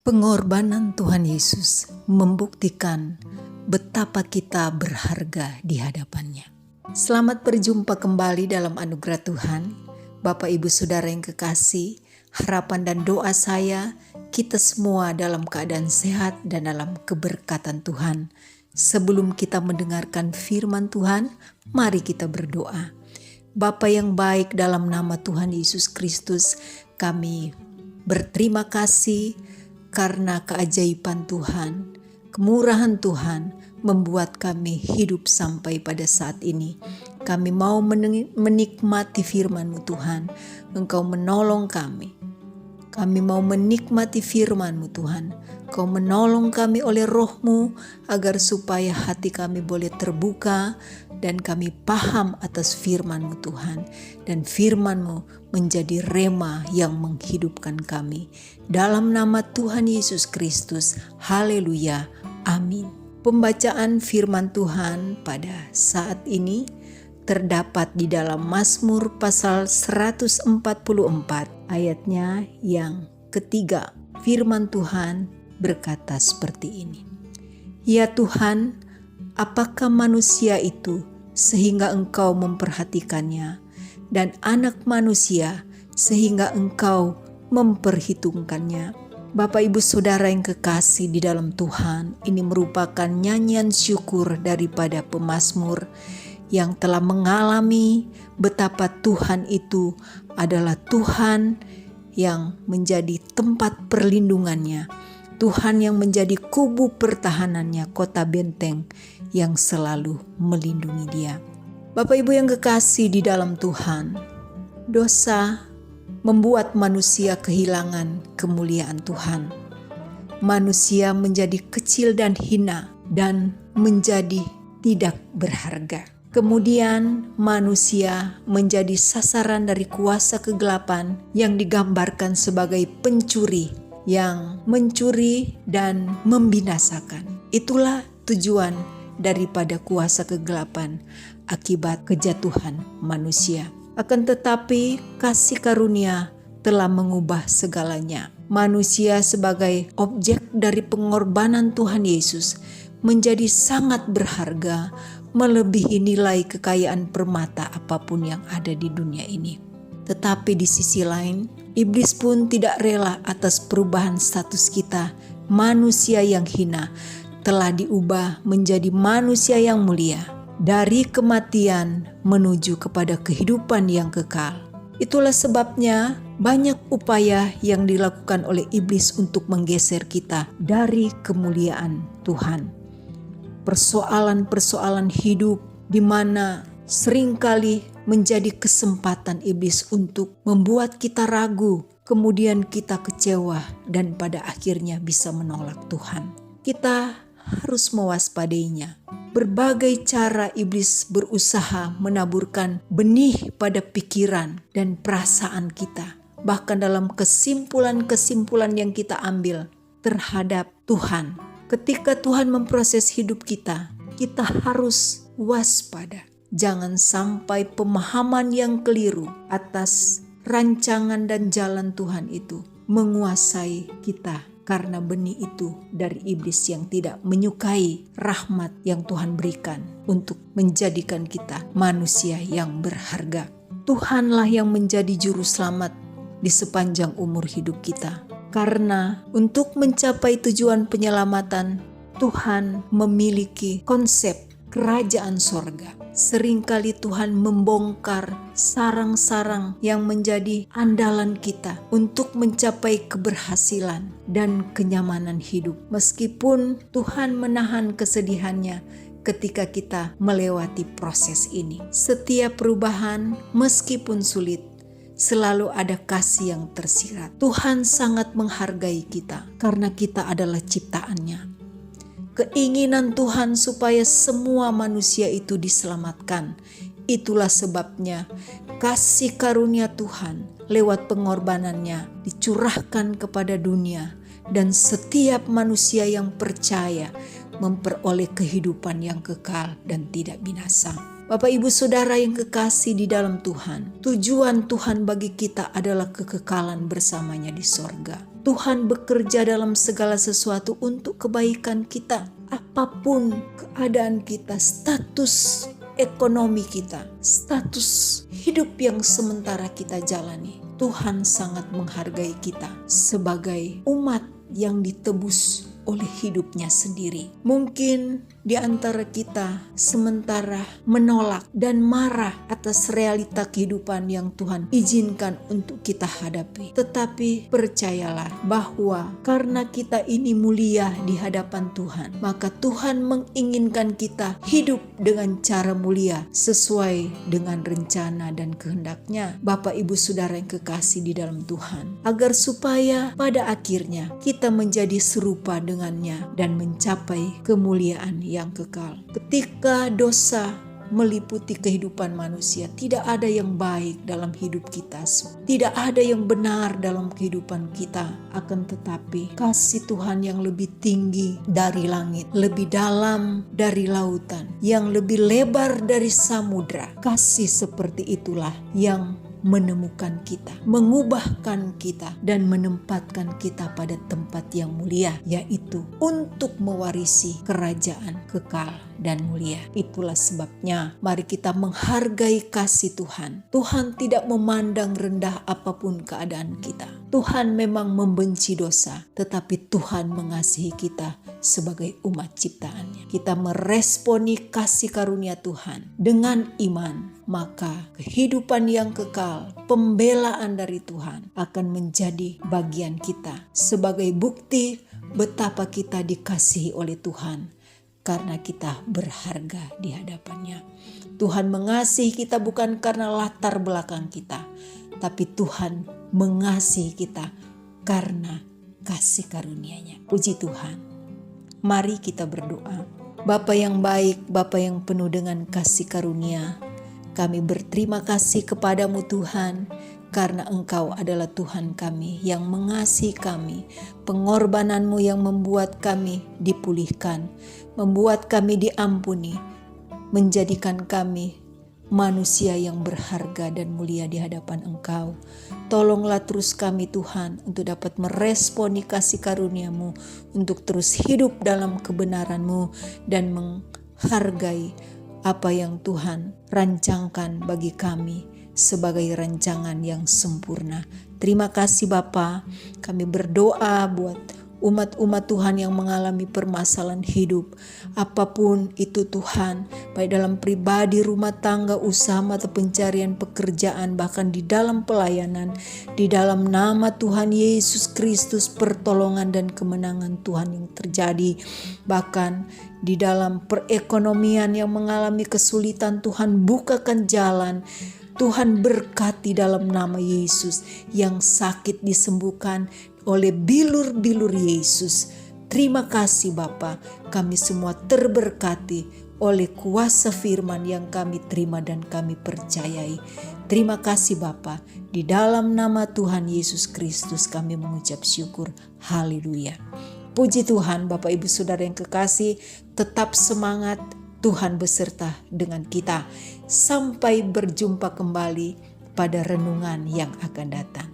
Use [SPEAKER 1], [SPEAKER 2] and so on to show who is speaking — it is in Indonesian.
[SPEAKER 1] Pengorbanan Tuhan Yesus membuktikan betapa kita berharga di hadapan-Nya. Selamat berjumpa kembali dalam anugerah Tuhan. Bapak Ibu Saudara yang kekasih, harapan dan doa saya kita semua dalam keadaan sehat dan dalam keberkatan Tuhan. Sebelum kita mendengarkan firman Tuhan, mari kita berdoa. Bapa yang baik, dalam nama Tuhan Yesus Kristus, kami berterima kasih karena keajaiban Tuhan, kemurahan Tuhan membuat kami hidup sampai pada saat ini. Kami mau menikmati firman-Mu Tuhan. Engkau menolong kami. Kami mau menikmati firman-Mu Tuhan. Engkau menolong kami oleh Roh-Mu agar supaya hati kami boleh terbuka dan kami paham atas firman-Mu Tuhan. Dan firman-Mu menjadi rema yang menghidupkan kami. Dalam nama Tuhan Yesus Kristus, haleluya, amin. Pembacaan firman Tuhan pada saat ini terdapat di dalam Mazmur pasal 144 ayatnya yang ketiga. Firman Tuhan berkata seperti ini. Ya Tuhan, apakah manusia itu sehingga Engkau memperhatikannya, dan anak manusia sehingga Engkau memperhitungkannya? Bapak Ibu Saudara yang kekasih di dalam Tuhan, ini merupakan nyanyian syukur daripada pemazmur yang telah mengalami betapa Tuhan itu adalah Tuhan yang menjadi tempat perlindungannya, Tuhan yang menjadi kubu pertahanannya, kota benteng yang selalu melindungi dia. Bapak Ibu yang kekasih di dalam Tuhan, dosa membuat manusia kehilangan kemuliaan Tuhan. Manusia menjadi kecil dan hina dan menjadi tidak berharga. Kemudian manusia menjadi sasaran dari kuasa kegelapan yang digambarkan sebagai pencuri yang mencuri dan membinasakan. Itulah tujuan daripada kuasa kegelapan akibat kejatuhan manusia. Akan tetapi kasih karunia telah mengubah segalanya. Manusia sebagai objek dari pengorbanan Tuhan Yesus menjadi sangat berharga, melebihi nilai kekayaan permata apapun yang ada di dunia ini. Tetapi di sisi lain, iblis pun tidak rela atas perubahan status kita. Manusia yang hina telah diubah menjadi manusia yang mulia, dari kematian menuju kepada kehidupan yang kekal. Itulah sebabnya banyak upaya yang dilakukan oleh iblis untuk menggeser kita dari kemuliaan Tuhan. Persoalan-persoalan hidup di mana seringkali menjadi kesempatan iblis untuk membuat kita ragu, kemudian kita kecewa dan pada akhirnya bisa menolak Tuhan. Kita harus mewaspadainya. Berbagai cara iblis berusaha menaburkan benih pada pikiran dan perasaan kita. Bahkan dalam kesimpulan-kesimpulan yang kita ambil terhadap Tuhan. Ketika Tuhan memproses hidup kita, kita harus waspada. Jangan sampai pemahaman yang keliru atas rancangan dan jalan Tuhan itu menguasai kita. Karena benih itu dari iblis yang tidak menyukai rahmat yang Tuhan berikan untuk menjadikan kita manusia yang berharga. Tuhanlah yang menjadi juru selamat di sepanjang umur hidup kita. Karena untuk mencapai tujuan penyelamatan, Tuhan memiliki konsep kerajaan sorga. Seringkali Tuhan membongkar sarang-sarang yang menjadi andalan kita untuk mencapai keberhasilan dan kenyamanan hidup. Meskipun Tuhan menahan kesedihannya ketika kita melewati proses ini. Setiap perubahan meskipun sulit, selalu ada kasih yang tersirat. Tuhan sangat menghargai kita karena kita adalah ciptaannya. Keinginan Tuhan supaya semua manusia itu diselamatkan. Itulah sebabnya kasih karunia Tuhan lewat pengorbanannya dicurahkan kepada dunia. Dan setiap manusia yang percaya memperoleh kehidupan yang kekal dan tidak binasa. Bapak Ibu Saudara yang kekasih di dalam Tuhan, tujuan Tuhan bagi kita adalah kekekalan bersamanya di sorga. Tuhan bekerja dalam segala sesuatu untuk kebaikan kita. Apapun keadaan kita, status ekonomi kita, status hidup yang sementara kita jalani, Tuhan sangat menghargai kita sebagai umat yang ditebus oleh hidupnya sendiri. Mungkin di antara kita sementara menolak dan marah atas realita kehidupan yang Tuhan izinkan untuk kita hadapi. Tetapi percayalah bahwa karena kita ini mulia di hadapan Tuhan, maka Tuhan menginginkan kita hidup dengan cara mulia sesuai dengan rencana dan kehendak-Nya. Bapak Ibu Saudara yang kekasih di dalam Tuhan, agar supaya pada akhirnya kita menjadi serupa dengannya dan mencapai kemuliaan yang kekal. Ketika dosa meliputi kehidupan manusia, tidak ada yang baik dalam hidup kita, tidak ada yang benar dalam kehidupan kita. Akan tetapi kasih Tuhan yang lebih tinggi dari langit, lebih dalam dari lautan, yang lebih lebar dari samudra, kasih seperti itulah yang menemukan kita, mengubahkan kita, dan menempatkan kita pada tempat yang mulia, yaitu untuk mewarisi kerajaan kekal dan mulia. Itulah sebabnya mari kita menghargai kasih Tuhan. Tuhan tidak memandang rendah apapun keadaan kita. Tuhan memang membenci dosa, tetapi Tuhan mengasihi kita sebagai umat ciptaannya. Kita meresponi kasih karunia Tuhan dengan iman, maka kehidupan yang kekal, pembelaan dari Tuhan akan menjadi bagian kita sebagai bukti betapa kita dikasihi oleh Tuhan karena kita berharga di hadapannya. Tuhan mengasihi kita bukan karena latar belakang kita, tapi Tuhan mengasihi kita karena kasih karunia-Nya. Puji Tuhan. Mari kita berdoa. Bapa yang baik, Bapa yang penuh dengan kasih karunia, kami berterima kasih kepadamu Tuhan, karena Engkau adalah Tuhan kami yang mengasihi kami. Pengorbananmu yang membuat kami dipulihkan, membuat kami diampuni, menjadikan kami manusia yang berharga dan mulia di hadapan Engkau. Tolonglah terus kami Tuhan untuk dapat meresponi kasih karunia-Mu, untuk terus hidup dalam kebenaran-Mu dan menghargai apa yang Tuhan rancangkan bagi kami sebagai rancangan yang sempurna. Terima kasih Bapa. Kami berdoa buat umat-umat Tuhan yang mengalami permasalahan hidup, apapun itu Tuhan, baik dalam pribadi, rumah tangga, usaha atau pencarian pekerjaan, bahkan di dalam pelayanan, di dalam nama Tuhan Yesus Kristus, pertolongan dan kemenangan Tuhan yang terjadi. Bahkan di dalam perekonomian yang mengalami kesulitan, Tuhan bukakan jalan. Tuhan berkati dalam nama Yesus, yang sakit disembuhkan oleh bilur-bilur Yesus. Terima kasih Bapa, kami semua terberkati oleh kuasa firman yang kami terima dan kami percayai. Terima kasih Bapa, di dalam nama Tuhan Yesus Kristus kami mengucap syukur. Haleluya. Puji Tuhan. Bapak Ibu Saudara yang kekasih, tetap semangat, Tuhan beserta dengan kita. Sampai berjumpa kembali pada renungan yang akan datang.